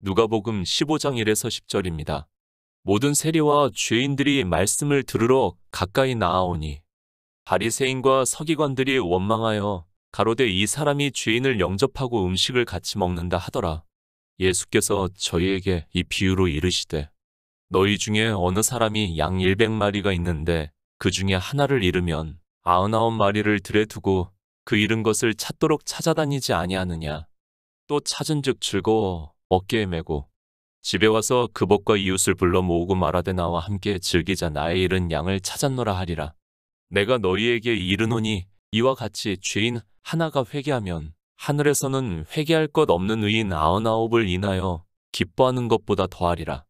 누가복음 15장 1에서 10절입니다. 모든 세리와 죄인들이 말씀을 들으러 가까이 나아오니 바리새인과 서기관들이 원망하여 가로되 이 사람이 죄인을 영접하고 음식을 같이 먹는다 하더라. 예수께서 저희에게 이 비유로 이르시되 너희 중에 어느 사람이 양 100마리가 있는데 그 중에 하나를 잃으면 99마리를 들에 두고 그 잃은 것을 찾도록 찾아다니지 아니하느냐. 또 찾은즉 즐거워 어깨에 메고 집에 와서 그 벗과 이웃을 불러 모으고 말하되 나와 함께 즐기자 나의 잃은 양을 찾았노라 하리라. 내가 너희에게 이르노니 이와 같이 죄인 하나가 회개하면 하늘에서는 회개할 것 없는 의인 99을 인하여 기뻐하는 것보다 더하리라.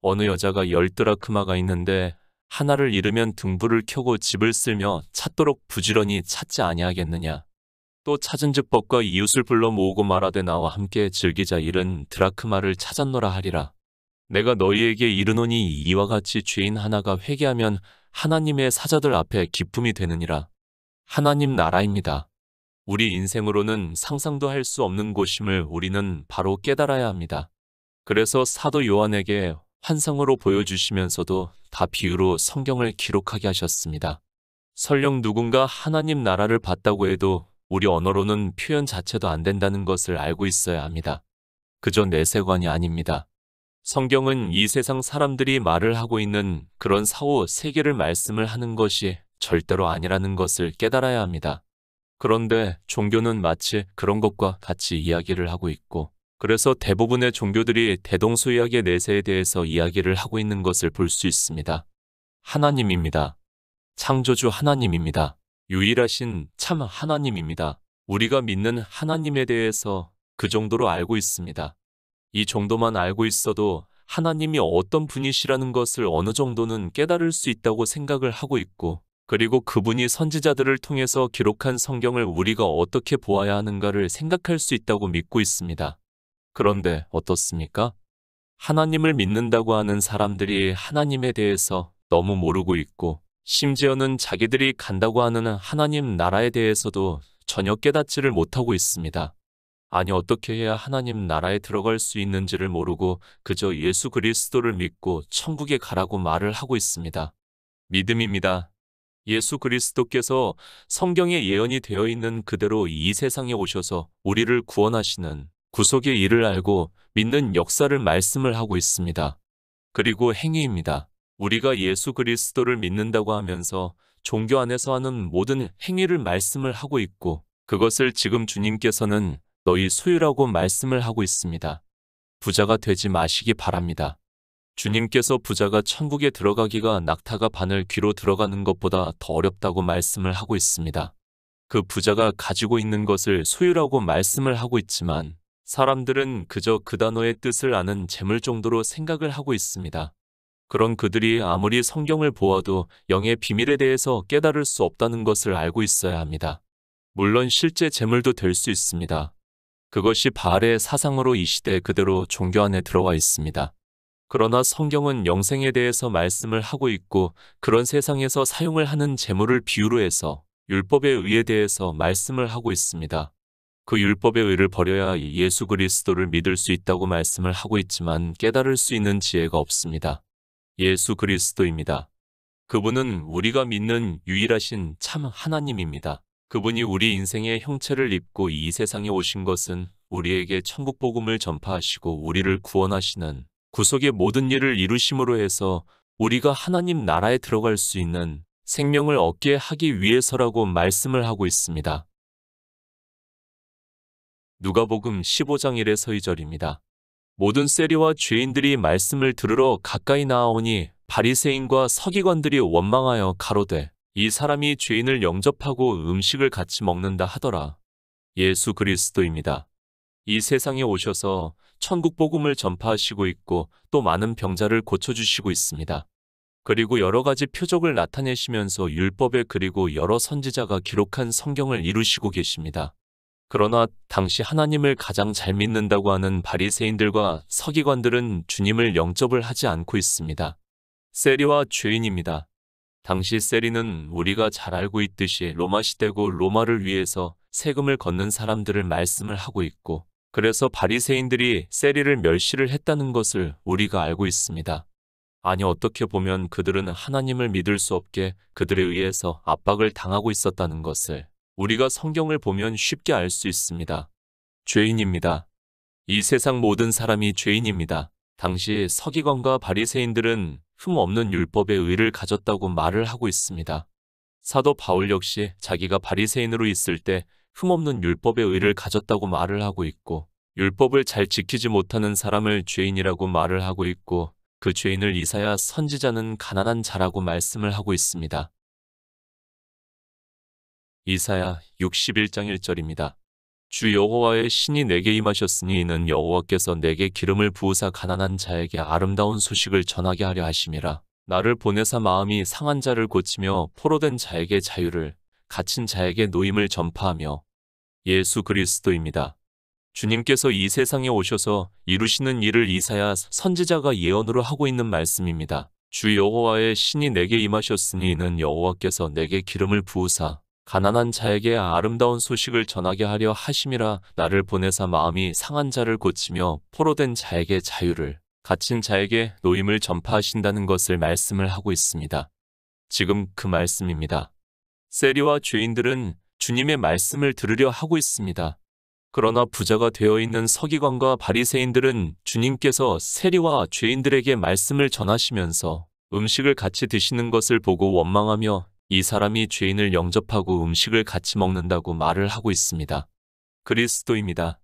어느 여자가 10드라크마가 있는데 하나를 잃으면 등불을 켜고 집을 쓸며 찾도록 부지런히 찾지 아니하겠느냐. 또 찾은즉 벗과 이웃을 불러 모으고 말하되 나와 함께 즐기자 잃은 드라크마를 찾았노라 하리라. 내가 너희에게 이르노니 이와 같이 죄인 하나가 회개하면 하나님의 사자들 앞에 기쁨이 되느니라. 하나님 나라입니다. 우리 인생으로는 상상도 할 수 없는 곳임을 우리는 바로 깨달아야 합니다. 그래서 사도 요한에게 환상으로 보여주시면서도 다 비유로 성경을 기록하게 하셨습니다. 설령 누군가 하나님 나라를 봤다고 해도 우리 언어로는 표현 자체도 안 된다는 것을 알고 있어야 합니다. 그저 내세관이 아닙니다. 성경은 이 세상 사람들이 말을 하고 있는 그런 사후 세계를 말씀을 하는 것이 절대로 아니라는 것을 깨달아야 합니다. 그런데 종교는 마치 그런 것과 같이 이야기를 하고 있고, 그래서 대부분의 종교들이 대동소이하게 내세에 대해서 이야기를 하고 있는 것을 볼 수 있습니다. 하나님입니다. 창조주 하나님입니다. 유일하신 참 하나님입니다. 우리가 믿는 하나님에 대해서 그 정도로 알고 있습니다. 이 정도만 알고 있어도 하나님이 어떤 분이시라는 것을 어느 정도는 깨달을 수 있다고 생각을 하고 있고, 그리고 그분이 선지자들을 통해서 기록한 성경을 우리가 어떻게 보아야 하는가를 생각할 수 있다고 믿고 있습니다. 그런데 어떻습니까? 하나님을 믿는다고 하는 사람들이 하나님에 대해서 너무 모르고 있고, 심지어는 자기들이 간다고 하는 하나님 나라에 대해서도 전혀 깨닫지를 못하고 있습니다. 아니, 어떻게 해야 하나님 나라에 들어갈 수 있는지를 모르고 그저 예수 그리스도를 믿고 천국에 가라고 말을 하고 있습니다. 믿음입니다. 예수 그리스도께서 성경에 예언이 되어 있는 그대로 이 세상에 오셔서 우리를 구원하시는 구속의 일을 알고 믿는 역사를 말씀을 하고 있습니다. 그리고 행위입니다. 우리가 예수 그리스도를 믿는다고 하면서 종교 안에서 하는 모든 행위를 말씀을 하고 있고, 그것을 지금 주님께서는 너희 소유라고 말씀을 하고 있습니다. 부자가 되지 마시기 바랍니다. 주님께서 부자가 천국에 들어가기가 낙타가 바늘 귀로 들어가는 것보다 더 어렵다고 말씀을 하고 있습니다. 그 부자가 가지고 있는 것을 소유라고 말씀을 하고 있지만 사람들은 그저 그 단어의 뜻을 아는 재물 정도로 생각을 하고 있습니다. 그런 그들이 아무리 성경을 보아도 영의 비밀에 대해서 깨달을 수 없다는 것을 알고 있어야 합니다. 물론 실제 재물도 될 수 있습니다. 그것이 바알의 사상으로 이 시대 그대로 종교 안에 들어와 있습니다. 그러나 성경은 영생에 대해서 말씀을 하고 있고, 그런 세상에서 사용을 하는 재물을 비유로 해서 율법의 의에 대해서 말씀을 하고 있습니다. 그 율법의 의를 버려야 예수 그리스도를 믿을 수 있다고 말씀을 하고 있지만 깨달을 수 있는 지혜가 없습니다. 예수 그리스도입니다. 그분은 우리가 믿는 유일하신 참 하나님입니다. 그분이 우리 인생의 형체를 입고 이 세상에 오신 것은 우리에게 천국 복음을 전파하시고 우리를 구원하시는 구속의 모든 일을 이루심으로 해서 우리가 하나님 나라에 들어갈 수 있는 생명을 얻게 하기 위해서라고 말씀을 하고 있습니다. 누가복음 15장 1에서 2절입니다. 모든 세리와 죄인들이 말씀을 들으러 가까이 나아오니 바리새인과 서기관들이 원망하여 가로되 이 사람이 죄인을 영접하고 음식을 같이 먹는다 하더라. 예수 그리스도입니다. 이 세상에 오셔서 천국 복음을 전파하시고 있고 또 많은 병자를 고쳐주시고 있습니다. 그리고 여러 가지 표적을 나타내시면서 율법에 그리고 여러 선지자가 기록한 성경을 이루시고 계십니다. 그러나 당시 하나님을 가장 잘 믿는다고 하는 바리새인들과 서기관들은 주님을 영접을 하지 않고 있습니다. 세리와 죄인입니다. 당시 세리는 우리가 잘 알고 있듯이 로마 시대고 로마를 위해서 세금을 걷는 사람들을 말씀을 하고 있고, 그래서 바리새인들이 세리를 멸시를 했다는 것을 우리가 알고 있습니다. 아니, 어떻게 보면 그들은 하나님을 믿을 수 없게 그들에 의해서 압박을 당하고 있었다는 것을 우리가 성경을 보면 쉽게 알 수 있습니다. 죄인입니다. 이 세상 모든 사람이 죄인입니다. 당시 서기관과 바리새인들은 흠없는 율법의 의를 가졌다고 말을 하고 있습니다. 사도 바울 역시 자기가 바리새인으로 있을 때 흠없는 율법의 의를 가졌다고 말을 하고 있고, 율법을 잘 지키지 못하는 사람을 죄인이라고 말을 하고 있고, 그 죄인을 이사야 선지자는 가난한 자라고 말씀을 하고 있습니다. 이사야 61장 1절입니다. 주 여호와의 신이 내게 임하셨으니 이는 여호와께서 내게 기름을 부으사 가난한 자에게 아름다운 소식을 전하게 하려 하심이라. 나를 보내사 마음이 상한 자를 고치며 포로된 자에게 자유를, 갇힌 자에게 노임을 전파하며. 예수 그리스도입니다. 주님께서 이 세상에 오셔서 이루시는 일을 이사야 선지자가 예언으로 하고 있는 말씀입니다. 주 여호와의 신이 내게 임하셨으니 이는 여호와께서 내게 기름을 부으사 가난한 자에게 아름다운 소식을 전하게 하려 하심이라. 나를 보내사 마음이 상한 자를 고치며 포로된 자에게 자유를, 갇힌 자에게 노임을 전파하신다는 것을 말씀을 하고 있습니다. 지금 그 말씀입니다. 세리와 죄인들은 주님의 말씀을 들으려 하고 있습니다. 그러나 부자가 되어 있는 서기관과 바리새인들은 주님께서 세리와 죄인들에게 말씀을 전하시면서 음식을 같이 드시는 것을 보고 원망하며 이 사람이 죄인을 영접하고 음식을 같이 먹는다고 말을 하고 있습니다. 그리스도입니다.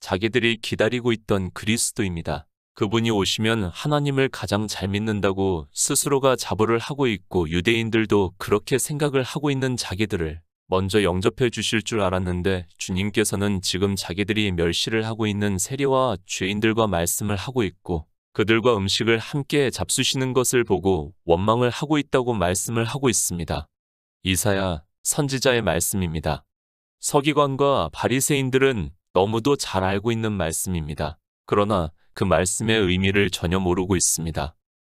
자기들이 기다리고 있던 그리스도입니다. 그분이 오시면 하나님을 가장 잘 믿는다고 스스로가 자부를 하고 있고, 유대인들도 그렇게 생각을 하고 있는 자기들을 먼저 영접해 주실 줄 알았는데, 주님께서는 지금 자기들이 멸시를 하고 있는 세리와 죄인들과 말씀을 하고 있고, 그들과 음식을 함께 잡수시는 것을 보고 원망을 하고 있다고 말씀을 하고 있습니다. 이사야 선지자의 말씀입니다. 서기관과 바리새인들은 너무도 잘 알고 있는 말씀입니다. 그러나 그 말씀의 의미를 전혀 모르고 있습니다.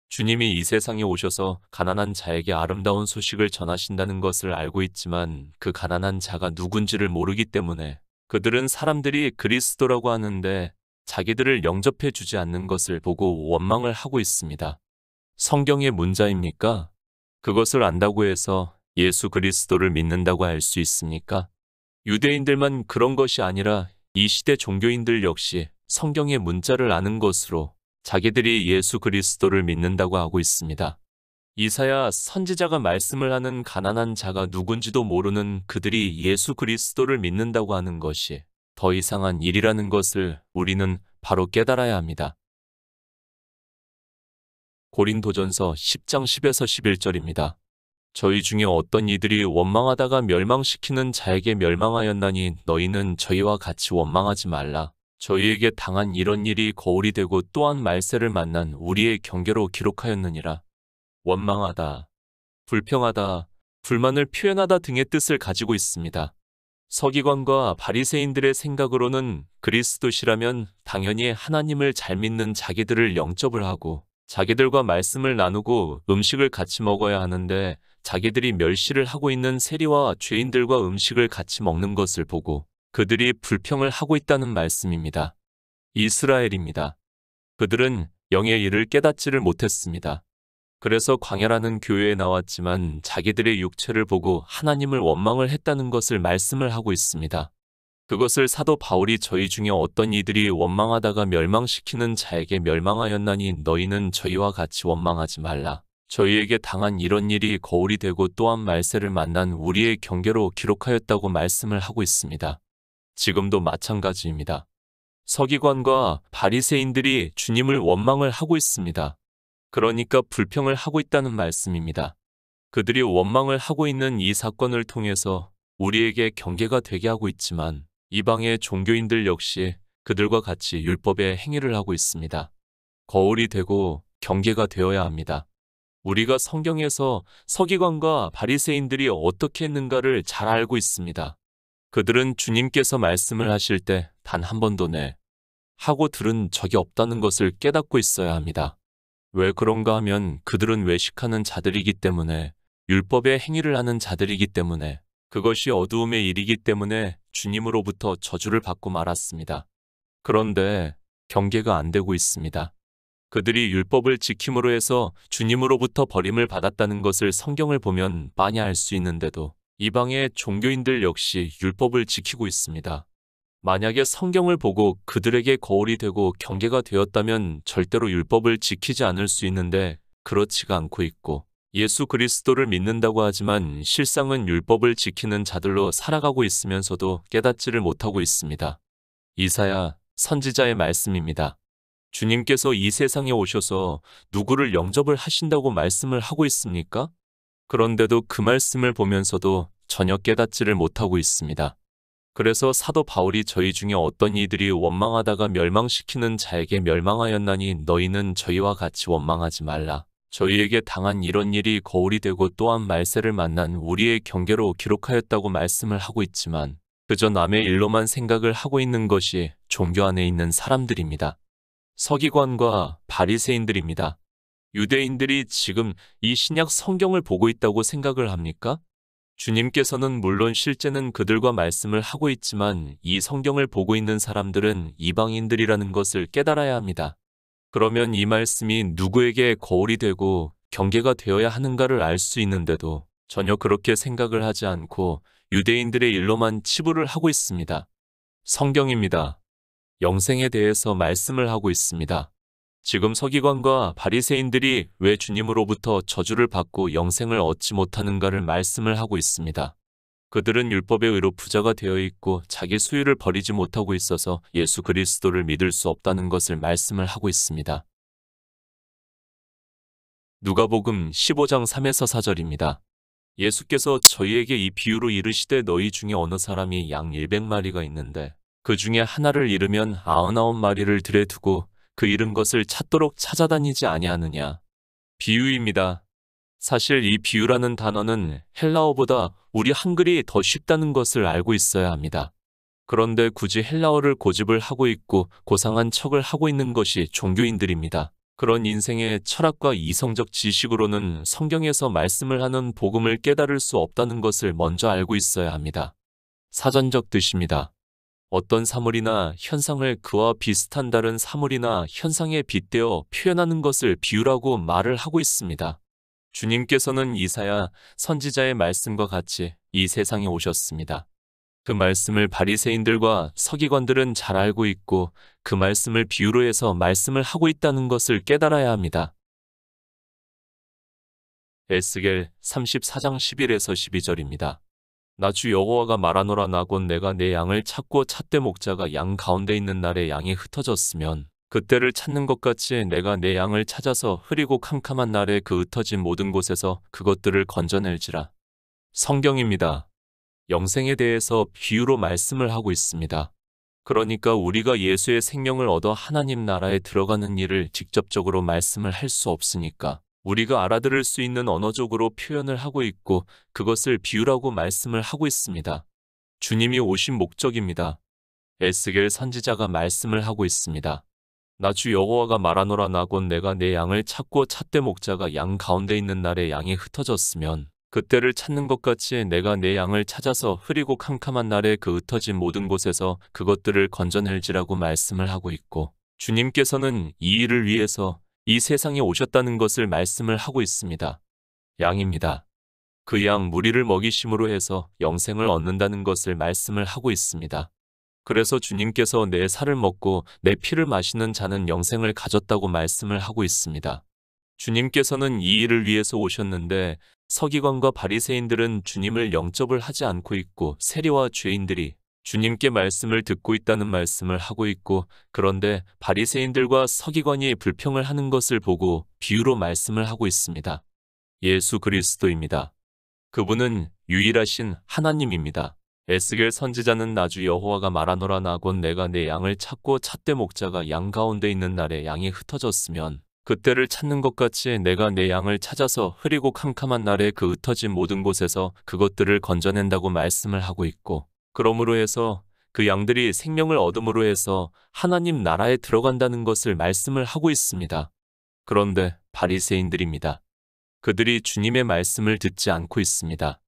주님이 이 세상에 오셔서 가난한 자에게 아름다운 소식을 전하신다는 것을 알고 있지만, 그 가난한 자가 누군지를 모르기 때문에 그들은 사람들이 그리스도라고 하는데 자기들을 영접해 주지 않는 것을 보고 원망을 하고 있습니다. 성경의 문자입니까? 그것을 안다고 해서 예수 그리스도를 믿는다고 할 수 있습니까? 유대인들만 그런 것이 아니라 이 시대 종교인들 역시 성경의 문자를 아는 것으로 자기들이 예수 그리스도를 믿는다고 하고 있습니다. 이사야 선지자가 말씀을 하는 가난한 자가 누군지도 모르는 그들이 예수 그리스도를 믿는다고 하는 것이 더 이상한 일이라는 것을 우리는 바로 깨달아야 합니다. 고린도전서 10장 10에서 11절입니다. 저희 중에 어떤 이들이 원망하다가 멸망시키는 자에게 멸망하였나니 너희는 저희와 같이 원망하지 말라. 저희에게 당한 이런 일이 거울이 되고 또한 말세를 만난 우리의 경계로 기록하였느니라. 원망하다, 불평하다, 불만을 표현하다 등의 뜻을 가지고 있습니다. 서기관과 바리새인들의 생각으로는 그리스도시라면 당연히 하나님을 잘 믿는 자기들을 영접을 하고 자기들과 말씀을 나누고 음식을 같이 먹어야 하는데, 자기들이 멸시를 하고 있는 세리와 죄인들과 음식을 같이 먹는 것을 보고 그들이 불평을 하고 있다는 말씀입니다. 이스라엘입니다. 그들은 영의 일을 깨닫지를 못했습니다. 그래서 광야라는 교회에 나왔지만 자기들의 육체를 보고 하나님을 원망을 했다는 것을 말씀을 하고 있습니다. 그것을 사도 바울이 저희 중에 어떤 이들이 원망하다가 멸망시키는 자에게 멸망하였나니 너희는 저희와 같이 원망하지 말라. 저희에게 당한 이런 일이 거울이 되고 또한 말세를 만난 우리의 경계로 기록하였다고 말씀을 하고 있습니다. 지금도 마찬가지입니다. 서기관과 바리새인들이 주님을 원망을 하고 있습니다. 그러니까 불평을 하고 있다는 말씀입니다. 그들이 원망을 하고 있는 이 사건을 통해서 우리에게 경계가 되게 하고 있지만, 이방의 종교인들 역시 그들과 같이 율법의 행위를 하고 있습니다. 거울이 되고 경계가 되어야 합니다. 우리가 성경에서 서기관과 바리새인들이 어떻게 했는가를 잘 알고 있습니다. 그들은 주님께서 말씀을 하실 때 단 한 번도 네 하고 들은 적이 없다는 것을 깨닫고 있어야 합니다. 왜 그런가 하면 그들은 외식하는 자들이기 때문에, 율법의 행위를 하는 자들이기 때문에, 그것이 어두움의 일이기 때문에 주님으로부터 저주를 받고 말았습니다. 그런데 경계가 안 되고 있습니다. 그들이 율법을 지킴으로 해서 주님으로부터 버림을 받았다는 것을 성경을 보면 빤히 알 수 있는데도 이방의 종교인들 역시 율법을 지키고 있습니다. 만약에 성경을 보고 그들에게 거울이 되고 경계가 되었다면 절대로 율법을 지키지 않을 수 있는데 그렇지가 않고 있고, 예수 그리스도를 믿는다고 하지만 실상은 율법을 지키는 자들로 살아가고 있으면서도 깨닫지를 못하고 있습니다. 이사야 선지자의 말씀입니다. 주님께서 이 세상에 오셔서 누구를 영접을 하신다고 말씀을 하고 있습니까? 그런데도 그 말씀을 보면서도 전혀 깨닫지를 못하고 있습니다. 그래서 사도 바울이 저희 중에 어떤 이들이 원망하다가 멸망시키는 자에게 멸망하였나니 너희는 저희와 같이 원망하지 말라. 저희에게 당한 이런 일이 거울이 되고 또한 말세를 만난 우리의 경계로 기록하였다고 말씀을 하고 있지만 그저 남의 일로만 생각을 하고 있는 것이 종교 안에 있는 사람들입니다. 서기관과 바리새인들입니다. 유대인들이 지금 이 신약 성경을 보고 있다고 생각을 합니까? 주님께서는 물론 실제는 그들과 말씀을 하고 있지만 이 성경을 보고 있는 사람들은 이방인들이라는 것을 깨달아야 합니다. 그러면 이 말씀이 누구에게 거울이 되고 경계가 되어야 하는가를 알 수 있는데도 전혀 그렇게 생각을 하지 않고 유대인들의 일로만 치부를 하고 있습니다. 성경입니다. 영생에 대해서 말씀을 하고 있습니다. 지금 서기관과 바리새인들이 왜 주님으로부터 저주를 받고 영생을 얻지 못하는가를 말씀을 하고 있습니다. 그들은 율법의 의로 부자가 되어 있고 자기 소유를 버리지 못하고 있어서 예수 그리스도를 믿을 수 없다는 것을 말씀을 하고 있습니다. 누가복음 15장 3에서 4절입니다. 예수께서 저희에게 이 비유로 이르시되 너희 중에 어느 사람이 양 100마리가 있는데 그 중에 하나를 잃으면 99마리를 들에 두고 그 잃은 것을 찾도록 찾아다니지 아니하느냐. 비유입니다. 사실 이 비유라는 단어는 헬라어보다 우리 한글이 더 쉽다는 것을 알고 있어야 합니다. 그런데 굳이 헬라어를 고집을 하고 있고 고상한 척을 하고 있는 것이 종교인들입니다. 그런 인생의 철학과 이성적 지식으로는 성경에서 말씀을 하는 복음을 깨달을 수 없다는 것을 먼저 알고 있어야 합니다. 사전적 뜻입니다. 어떤 사물이나 현상을 그와 비슷한 다른 사물이나 현상에 빗대어 표현하는 것을 비유라고 말을 하고 있습니다. 주님께서는 이사야 선지자의 말씀과 같이 이 세상에 오셨습니다. 그 말씀을 바리새인들과 서기관들은 잘 알고 있고 그 말씀을 비유로 해서 말씀을 하고 있다는 것을 깨달아야 합니다. 에스겔 34장 11에서 12절입니다. 나 주 여호와가 말하노라 나 곧 내가 내 양을 찾고 찻대 목자가 양 가운데 있는 날에 양이 흩어졌으면 그때를 찾는 것 같이 내가 내 양을 찾아서 흐리고 캄캄한 날에 그 흩어진 모든 곳에서 그것들을 건져낼지라. 성경입니다. 영생에 대해서 비유로 말씀을 하고 있습니다. 그러니까 우리가 예수의 생명을 얻어 하나님 나라에 들어가는 일을 직접적으로 말씀을 할 수 없으니까 우리가 알아들을 수 있는 언어적으로 표현을 하고 있고 그것을 비유라고 말씀을 하고 있습니다. 주님이 오신 목적입니다. 에스겔 선지자가 말씀을 하고 있습니다. 나 주 여호와가 말하노라 나 곧 내가 내 양을 찾고 찻대 목자가 양 가운데 있는 날에 양이 흩어졌으면 그때를 찾는 것 같이 내가 내 양을 찾아서 흐리고 캄캄한 날에 그 흩어진 모든 곳에서 그것들을 건져낼지라고 말씀을 하고 있고 주님께서는 이 일을 위해서 이 세상에 오셨다는 것을 말씀을 하고 있습니다. 양입니다. 그 양 무리를 먹이심으로 해서 영생을 얻는다는 것을 말씀을 하고 있습니다. 그래서 주님께서 내 살을 먹고 내 피를 마시는 자는 영생을 가졌다고 말씀을 하고 있습니다. 주님께서는 이 일을 위해서 오셨는데 서기관과 바리새인들은 주님을 영접을 하지 않고 있고 세리와 죄인들이 주님께 말씀을 듣고 있다는 말씀을 하고 있고 그런데 바리새인들과 서기관이 불평을 하는 것을 보고 비유로 말씀을 하고 있습니다. 예수 그리스도입니다. 그분은 유일하신 하나님입니다. 에스겔 선지자는 나 주 여호와가 말하노라 나 곧 내가 내 양을 찾고 찻대 목자가 양 가운데 있는 날에 양이 흩어졌으면 그때를 찾는 것 같이 내가 내 양을 찾아서 흐리고 캄캄한 날에 그 흩어진 모든 곳에서 그것들을 건져낸다고 말씀을 하고 있고 그러므로 해서 그 양들이 생명을 얻음으로 해서 하나님 나라에 들어간다는 것을 말씀을 하고 있습니다. 그런데 바리새인들입니다. 그들이 주님의 말씀을 듣지 않고 있습니다.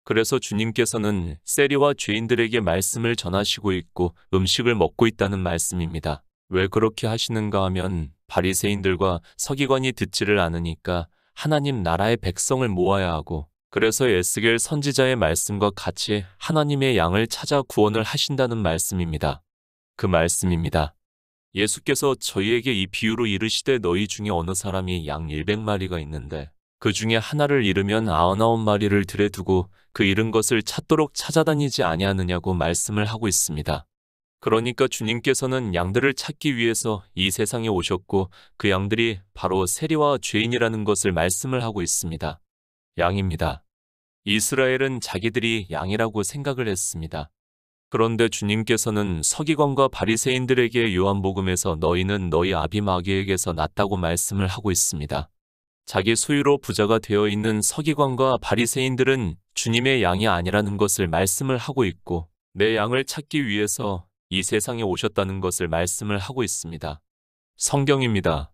그래서 주님께서는 세리와 죄인들에게 말씀을 전하시고 있고 음식을 먹고 있다는 말씀입니다. 왜 그렇게 하시는가 하면 바리새인들과 서기관이 듣지를 않으니까 하나님 나라의 백성을 모아야 하고, 그래서 에스겔 선지자의 말씀과 같이 하나님의 양을 찾아 구원을 하신다는 말씀입니다. 그 말씀입니다. 예수께서 저희에게 이 비유로 이르시되 너희 중에 어느 사람이 양 100마리가 있는데 그 중에 하나를 잃으면 99마리를 들에 두고 그 잃은 것을 찾도록 찾아다니지 아니하느냐고 말씀을 하고 있습니다. 그러니까 주님께서는 양들을 찾기 위해서 이 세상에 오셨고 그 양들이 바로 세리와 죄인이라는 것을 말씀을 하고 있습니다. 양입니다. 이스라엘은 자기들이 양이라고 생각을 했습니다. 그런데 주님께서는 서기관과 바리새인들에게 요한복음에서 너희는 너희 아비 마귀에게서 났다고 말씀을 하고 있습니다. 자기 소유로 부자가 되어 있는 서기관과 바리새인들은 주님의 양이 아니라는 것을 말씀을 하고 있고 내 양을 찾기 위해서 이 세상에 오셨다는 것을 말씀을 하고 있습니다. 성경입니다.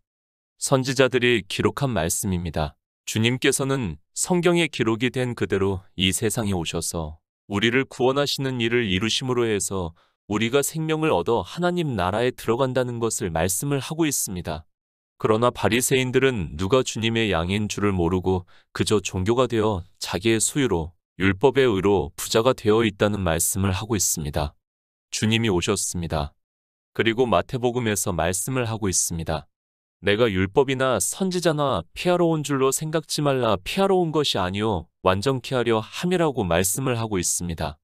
선지자들이 기록한 말씀입니다. 주님께서는 성경에 기록이 된 그대로 이 세상에 오셔서 우리를 구원하시는 일을 이루심으로 해서 우리가 생명을 얻어 하나님 나라에 들어간다는 것을 말씀을 하고 있습니다. 그러나 바리새인들은 누가 주님의 양인 줄을 모르고 그저 종교가 되어 자기의 소유로 율법의 의로 부자가 되어 있다는 말씀을 하고 있습니다. 주님이 오셨습니다. 그리고 마태복음에서 말씀을 하고 있습니다. 내가 율법이나 선지자나 피하러 온 줄로 생각지 말라. 피하러 온 것이 아니요 완전케 하려 함이라고 말씀을 하고 있습니다.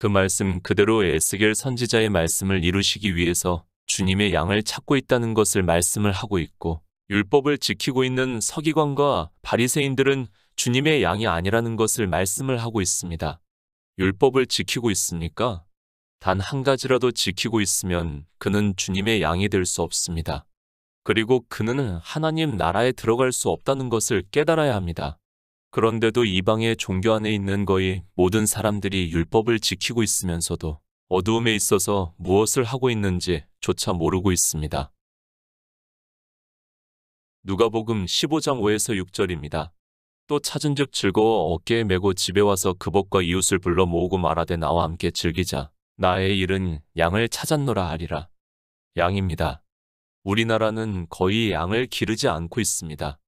그 말씀 그대로 에스겔 선지자의 말씀을 이루시기 위해서 주님의 양을 찾고 있다는 것을 말씀을 하고 있고, 율법을 지키고 있는 서기관과 바리새인들은 주님의 양이 아니라는 것을 말씀을 하고 있습니다. 율법을 지키고 있습니까? 단 한 가지라도 지키고 있으면 그는 주님의 양이 될 수 없습니다. 그리고 그는 하나님 나라에 들어갈 수 없다는 것을 깨달아야 합니다. 그런데도 이방의 종교 안에 있는 거의 모든 사람들이 율법을 지키고 있으면서도 어두움에 있어서 무엇을 하고 있는지 조차 모르고 있습니다. 누가복음 15장 5에서 6절입니다. 또 찾은즉 즐거워 어깨에 메고 집에 와서 그 벗과 이웃을 불러 모으고 말하되 나와 함께 즐기자. 나의 일은 양을 찾았노라 하리라. 양입니다. 우리나라는 거의 양을 기르지 않고 있습니다.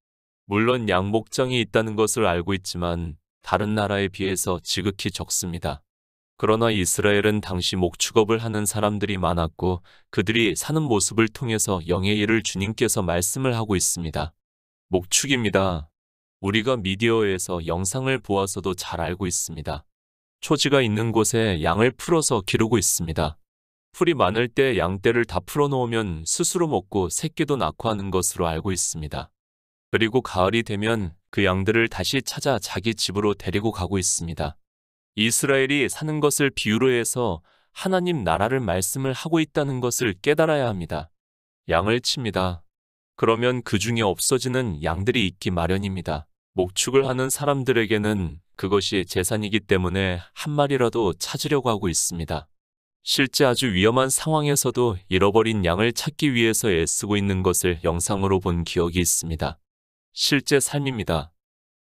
물론 양 목장이 있다는 것을 알고 있지만 다른 나라에 비해서 지극히 적습니다. 그러나 이스라엘은 당시 목축업을 하는 사람들이 많았고 그들이 사는 모습을 통해서 영의 일을 주님께서 말씀을 하고 있습니다. 목축입니다. 우리가 미디어에서 영상을 보아서도 잘 알고 있습니다. 초지가 있는 곳에 양을 풀어서 기르고 있습니다. 풀이 많을 때 양떼를 다 풀어놓으면 스스로 먹고 새끼도 낳고 하는 것으로 알고 있습니다. 그리고 가을이 되면 그 양들을 다시 찾아 자기 집으로 데리고 가고 있습니다. 이스라엘이 사는 것을 비유로 해서 하나님 나라를 말씀을 하고 있다는 것을 깨달아야 합니다. 양을 칩니다. 그러면 그 중에 없어지는 양들이 있기 마련입니다. 목축을 하는 사람들에게는 그것이 재산이기 때문에 한 마리라도 찾으려고 하고 있습니다. 실제 아주 위험한 상황에서도 잃어버린 양을 찾기 위해서 애쓰고 있는 것을 영상으로 본 기억이 있습니다. 실제 삶입니다.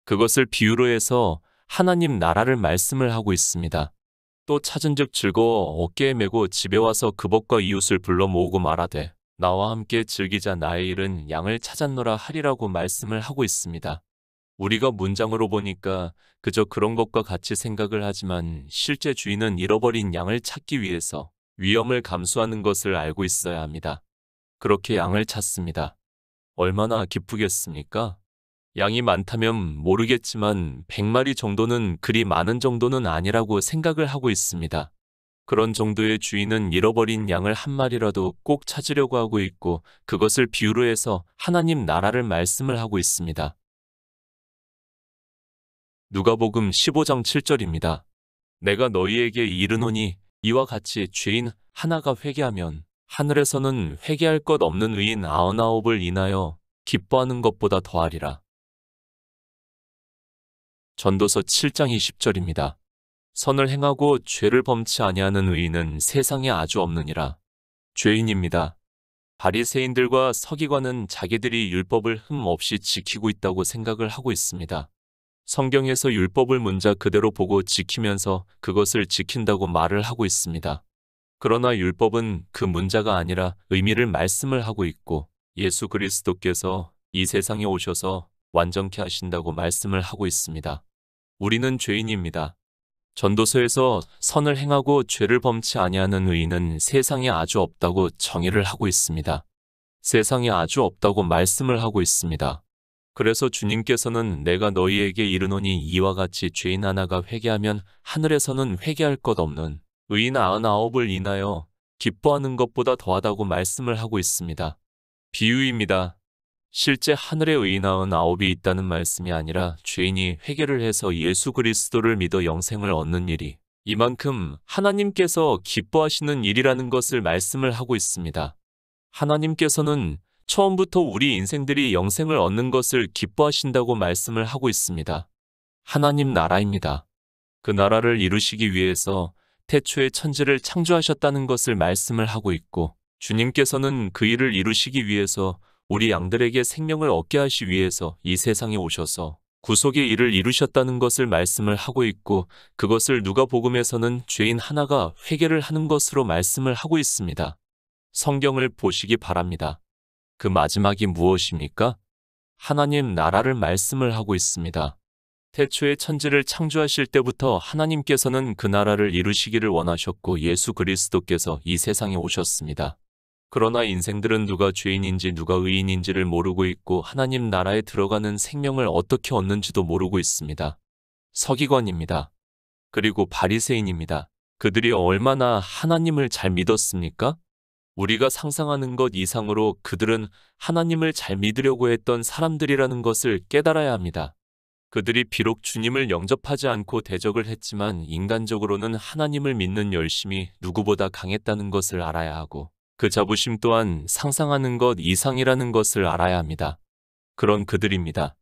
그것을 비유로 해서 하나님 나라를 말씀을 하고 있습니다. 또 찾은즉 즐거워 어깨에 메고 집에 와서 그 벗과 이웃을 불러 모으고 말하되 나와 함께 즐기자. 나의 일은 양을 찾았노라 하리라고 말씀을 하고 있습니다. 우리가 문장으로 보니까 그저 그런 것과 같이 생각을 하지만 실제 주인은 잃어버린 양을 찾기 위해서 위험을 감수하는 것을 알고 있어야 합니다. 그렇게 양을 찾습니다. 얼마나 기쁘겠습니까? 양이 많다면 모르겠지만 100마리 정도는 그리 많은 정도는 아니라고 생각을 하고 있습니다. 그런 정도의 주인은 잃어버린 양을 한 마리라도 꼭 찾으려고 하고 있고 그것을 비유로 해서 하나님 나라를 말씀을 하고 있습니다. 누가복음 15장 7절입니다. 내가 너희에게 이르노니 이와 같이 죄인 하나가 회개하면 하늘에서는 회개할 것 없는 의인 99을 인하여 기뻐하는 것보다 더하리라. 전도서 7장 20절입니다. 선을 행하고 죄를 범치 아니하는 의인은 세상에 아주 없느니라. 죄인입니다. 바리새인들과 서기관은 자기들이 율법을 흠 없이 지키고 있다고 생각을 하고 있습니다. 성경에서 율법을 문자 그대로 보고 지키면서 그것을 지킨다고 말을 하고 있습니다. 그러나 율법은 그 문자가 아니라 의미를 말씀을 하고 있고 예수 그리스도께서 이 세상에 오셔서 완전케 하신다고 말씀을 하고 있습니다. 우리는 죄인입니다. 전도서에서 선을 행하고 죄를 범치 아니하는 의인은 세상에 아주 없다고 정의를 하고 있습니다. 세상에 아주 없다고 말씀을 하고 있습니다. 그래서 주님께서는 내가 너희에게 이르노니 이와 같이 죄인 하나가 회개하면 하늘에서는 회개할 것 없는 의인 99을 인하여 기뻐하는 것보다 더하다고 말씀을 하고 있습니다. 비유입니다. 실제 하늘에 의인 99이 있다는 말씀이 아니라 죄인이 회개를 해서 예수 그리스도를 믿어 영생을 얻는 일이 이만큼 하나님께서 기뻐하시는 일이라는 것을 말씀을 하고 있습니다. 하나님께서는 처음부터 우리 인생들이 영생을 얻는 것을 기뻐하신다고 말씀을 하고 있습니다. 하나님 나라입니다. 그 나라를 이루시기 위해서 태초에 천지를 창조하셨다는 것을 말씀을 하고 있고 주님께서는 그 일을 이루시기 위해서 우리 양들에게 생명을 얻게 하시 위해서 이 세상에 오셔서 구속의 일을 이루셨다는 것을 말씀을 하고 있고 그것을 누가복음에서는 죄인 하나가 회개를 하는 것으로 말씀을 하고 있습니다. 성경을 보시기 바랍니다. 그 마지막이 무엇입니까? 하나님 나라를 말씀을 하고 있습니다. 태초에 천지를 창조하실 때부터 하나님께서는 그 나라를 이루시기를 원하셨고 예수 그리스도께서 이 세상에 오셨습니다. 그러나 인생들은 누가 죄인인지 누가 의인인지를 모르고 있고 하나님 나라에 들어가는 생명을 어떻게 얻는지도 모르고 있습니다. 서기관입니다. 그리고 바리새인입니다. 그들이 얼마나 하나님을 잘 믿었습니까? 우리가 상상하는 것 이상으로 그들은 하나님을 잘 믿으려고 했던 사람들이라는 것을 깨달아야 합니다. 그들이 비록 주님을 영접하지 않고 대적을 했지만 인간적으로는 하나님을 믿는 열심이 누구보다 강했다는 것을 알아야 하고 그 자부심 또한 상상하는 것 이상이라는 것을 알아야 합니다. 그런 그들입니다.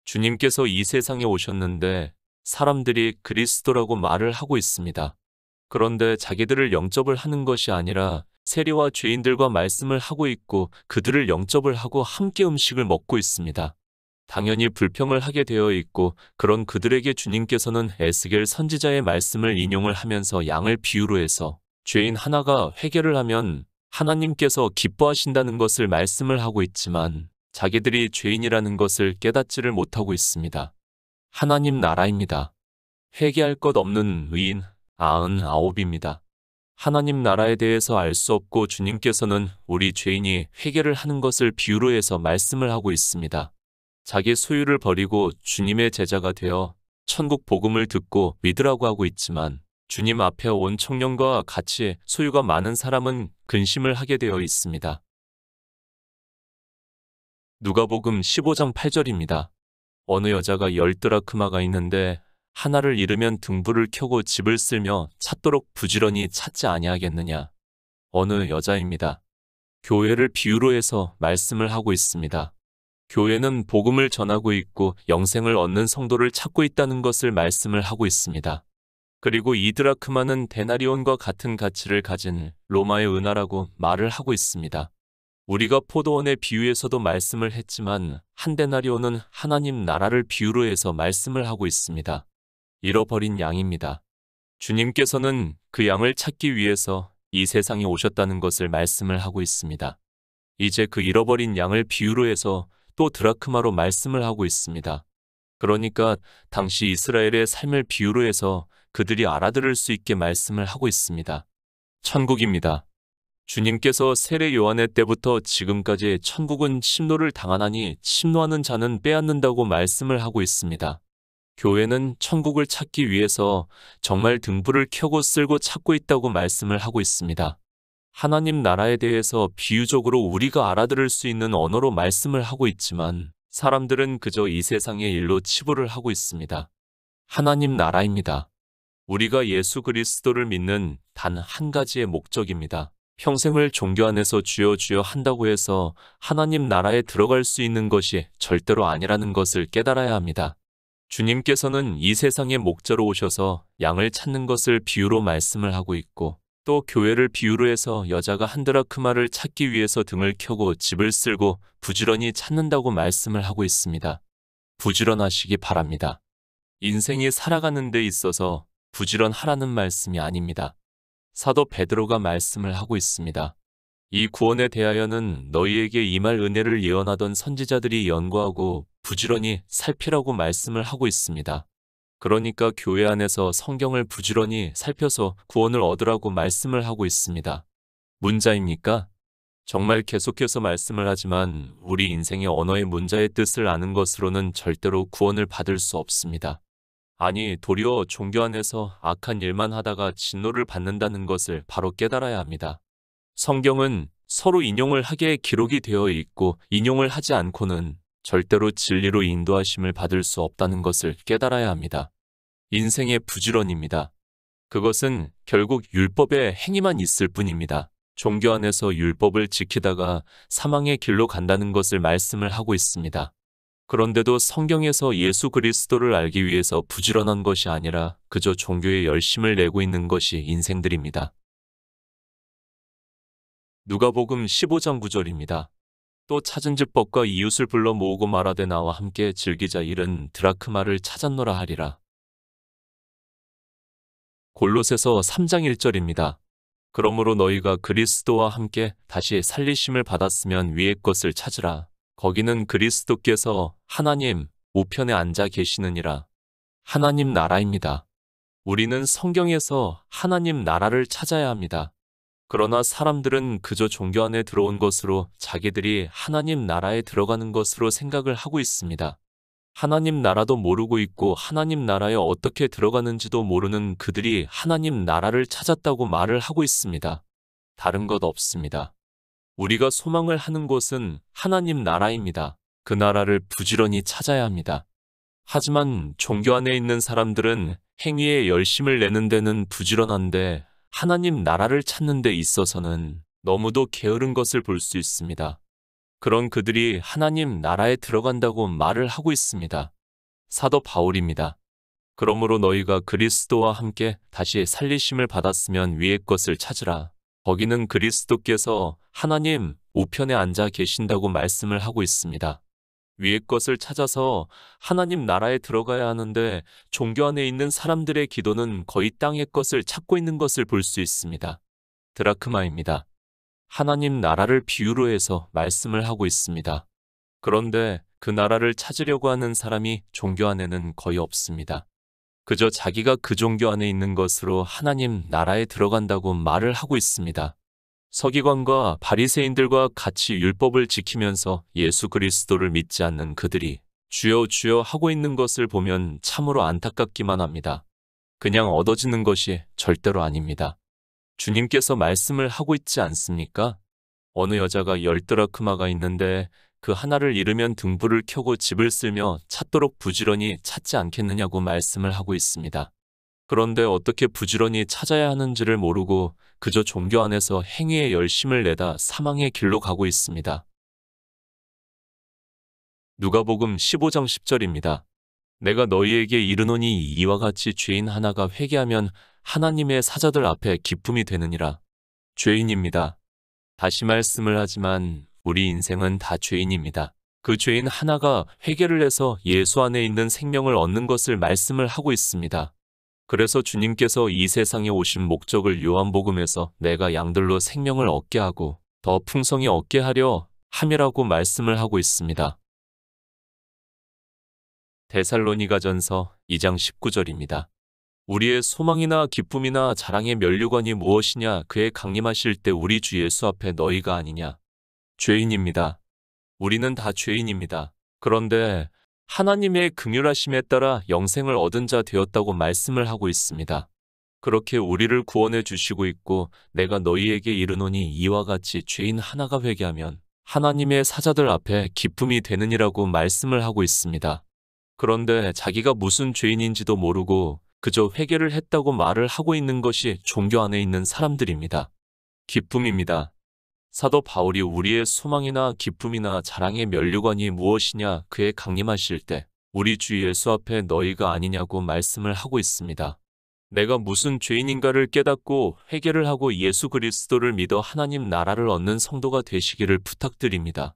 주님께서 이 세상에 오셨는데 사람들이 그리스도라고 말을 하고 있습니다. 그런데 자기들을 영접을 하는 것이 아니라 세리와 죄인들과 말씀을 하고 있고 그들을 영접을 하고 함께 음식을 먹고 있습니다. 당연히 불평을 하게 되어 있고 그런 그들에게 주님께서는 에스겔 선지자의 말씀을 인용을 하면서 양을 비유로 해서 죄인 하나가 회개를 하면 하나님께서 기뻐하신다는 것을 말씀을 하고 있지만 자기들이 죄인이라는 것을 깨닫지를 못하고 있습니다. 하나님 나라입니다. 회개할 것 없는 의인 99입니다. 하나님 나라에 대해서 알 수 없고 주님께서는 우리 죄인이 회개를 하는 것을 비유로 해서 말씀을 하고 있습니다. 자기 소유를 버리고 주님의 제자가 되어 천국 복음을 듣고 믿으라고 하고 있지만 주님 앞에 온 청년과 같이 소유가 많은 사람은 근심을 하게 되어 있습니다. 누가복음 15장 8절입니다. 어느 여자가 10드라크마가 있는데 하나를 잃으면 등불을 켜고 집을 쓸며 찾도록 부지런히 찾지 아니하겠느냐. 어느 여자입니다. 교회를 비유로 해서 말씀을 하고 있습니다. 교회는 복음을 전하고 있고 영생을 얻는 성도를 찾고 있다는 것을 말씀을 하고 있습니다. 그리고 이 드라크마는 데나리온과 같은 가치를 가진 로마의 은하라고 말을 하고 있습니다. 우리가 포도원의 비유에서도 말씀을 했지만 한 데나리온은 하나님 나라를 비유로 해서 말씀을 하고 있습니다. 잃어버린 양입니다. 주님께서는 그 양을 찾기 위해서 이 세상에 오셨다는 것을 말씀을 하고 있습니다. 이제 그 잃어버린 양을 비유로 해서 또 드라크마로 말씀을 하고 있습니다. 그러니까 당시 이스라엘의 삶을 비유로 해서 그들이 알아들을 수 있게 말씀을 하고 있습니다. 천국입니다. 주님께서 세례 요한의 때부터 지금까지 천국은 침노를 당하나니 침노하는 자는 빼앗는다고 말씀을 하고 있습니다. 교회는 천국을 찾기 위해서 정말 등불을 켜고 쓸고 찾고 있다고 말씀을 하고 있습니다. 하나님 나라에 대해서 비유적으로 우리가 알아들을 수 있는 언어로 말씀을 하고 있지만 사람들은 그저 이 세상의 일로 치부를 하고 있습니다. 하나님 나라입니다. 우리가 예수 그리스도를 믿는 단 한 가지의 목적입니다. 평생을 종교 안에서 주여 주여 한다고 해서 하나님 나라에 들어갈 수 있는 것이 절대로 아니라는 것을 깨달아야 합니다. 주님께서는 이 세상의 목자로 오셔서 양을 찾는 것을 비유로 말씀을 하고 있고 또 교회를 비유로 해서 여자가 한 드라크마를 찾기 위해서 등을 켜고 집을 쓸고 부지런히 찾는다고 말씀을 하고 있습니다. 부지런하시기 바랍니다. 인생이 살아가는 데 있어서 부지런하라는 말씀이 아닙니다. 사도 베드로가 말씀을 하고 있습니다. 이 구원에 대하여는 너희에게 임할 은혜를 예언하던 선지자들이 연구하고 부지런히 살피라고 말씀을 하고 있습니다. 그러니까 교회 안에서 성경을 부지런히 살펴서 구원을 얻으라고 말씀을 하고 있습니다. 문자입니까? 정말 계속해서 말씀을 하지만 우리 인생의 언어의 문자의 뜻을 아는 것으로는 절대로 구원을 받을 수 없습니다. 아니, 도리어 종교 안에서 악한 일만 하다가 진노를 받는다는 것을 바로 깨달아야 합니다. 성경은 서로 인용을 하게 기록이 되어 있고 인용을 하지 않고는 절대로 진리로 인도하심을 받을 수 없다는 것을 깨달아야 합니다. 인생의 부지런입니다. 그것은 결국 율법의 행위만 있을 뿐입니다. 종교 안에서 율법을 지키다가 사망의 길로 간다는 것을 말씀을 하고 있습니다. 그런데도 성경에서 예수 그리스도를 알기 위해서 부지런한 것이 아니라 그저 종교에 열심을 내고 있는 것이 인생들입니다. 누가복음 15장 9절입니다. 또 찾은즉 법과 이웃을 불러 모으고 말하되 나와 함께 즐기자 일은 드라크마를 찾았노라 하리라. 골로새서 3장 1절입니다. 그러므로 너희가 그리스도와 함께 다시 살리심을 받았으면 위의 것을 찾으라. 거기는 그리스도께서 하나님 우편에 앉아 계시느니라. 하나님 나라입니다. 우리는 성경에서 하나님 나라를 찾아야 합니다. 그러나 사람들은 그저 종교 안에 들어온 것으로 자기들이 하나님 나라에 들어가는 것으로 생각을 하고 있습니다. 하나님 나라도 모르고 있고 하나님 나라에 어떻게 들어가는지도 모르는 그들이 하나님 나라를 찾았다고 말을 하고 있습니다. 다른 것 없습니다. 우리가 소망을 하는 곳은 하나님 나라입니다. 그 나라를 부지런히 찾아야 합니다. 하지만 종교 안에 있는 사람들은 행위에 열심을 내는 데는 부지런한데 하나님 나라를 찾는 데 있어서는 너무도 게으른 것을 볼 수 있습니다. 그런 그들이 하나님 나라에 들어간다고 말을 하고 있습니다. 사도 바울입니다. 그러므로 너희가 그리스도와 함께 다시 살리심을 받았으면 위의 것을 찾으라. 거기는 그리스도께서 하나님 우편에 앉아 계신다고 말씀을 하고 있습니다. 위의 것을 찾아서 하나님 나라에 들어가야 하는데 종교 안에 있는 사람들의 기도는 거의 땅의 것을 찾고 있는 것을 볼 수 있습니다. 드라크마입니다. 하나님 나라를 비유로 해서 말씀을 하고 있습니다. 그런데 그 나라를 찾으려고 하는 사람이 종교 안에는 거의 없습니다. 그저 자기가 그 종교 안에 있는 것으로 하나님 나라에 들어간다고 말을 하고 있습니다. 서기관과 바리새인들과 같이 율법을 지키면서 예수 그리스도를 믿지 않는 그들이 주여 주여 하고 있는 것을 보면 참으로 안타깝기만 합니다. 그냥 얻어지는 것이 절대로 아닙니다. 주님께서 말씀을 하고 있지 않습니까? 어느 여자가 10드라크마가 있는데 그 하나를 잃으면 등불을 켜고 집을 쓸며 찾도록 부지런히 찾지 않겠느냐고 말씀을 하고 있습니다. 그런데 어떻게 부지런히 찾아야 하는지를 모르고 그저 종교 안에서 행위에 열심을 내다 사망의 길로 가고 있습니다. 누가복음 15장 10절입니다. 내가 너희에게 이르노니 이와 같이 죄인 하나가 회개하면 하나님의 사자들 앞에 기쁨이 되느니라. 죄인입니다. 다시 말씀을 하지만 우리 인생은 다 죄인입니다. 그 죄인 하나가 회개를 해서 예수 안에 있는 생명을 얻는 것을 말씀을 하고 있습니다. 그래서 주님께서 이 세상에 오신 목적을 요한복음에서 내가 양들로 생명을 얻게 하고 더 풍성히 얻게 하려 함이라고 말씀을 하고 있습니다. 데살로니가전서 2장 19절입니다. 우리의 소망이나 기쁨이나 자랑의 면류관이 무엇이냐? 그의 강림하실 때 우리 주 예수 앞에 너희가 아니냐? 죄인입니다. 우리는 다 죄인입니다. 그런데 하나님의 긍휼하심에 따라 영생을 얻은 자 되었다고 말씀을 하고 있습니다. 그렇게 우리를 구원해 주시고 있고 내가 너희에게 이르노니 이와 같이 죄인 하나가 회개하면 하나님의 사자들 앞에 기쁨이 되느니라고 말씀을 하고 있습니다. 그런데 자기가 무슨 죄인인지도 모르고 그저 회개를 했다고 말을 하고 있는 것이 종교 안에 있는 사람들입니다. 기쁨입니다. 사도 바울이 우리의 소망이나 기쁨이나 자랑의 면류관이 무엇이냐? 그의 강림하실 때 우리 주 예수 앞에 너희가 아니냐고 말씀을 하고 있습니다. 내가 무슨 죄인인가를 깨닫고 회개를 하고 예수 그리스도를 믿어 하나님 나라를 얻는 성도가 되시기를 부탁드립니다.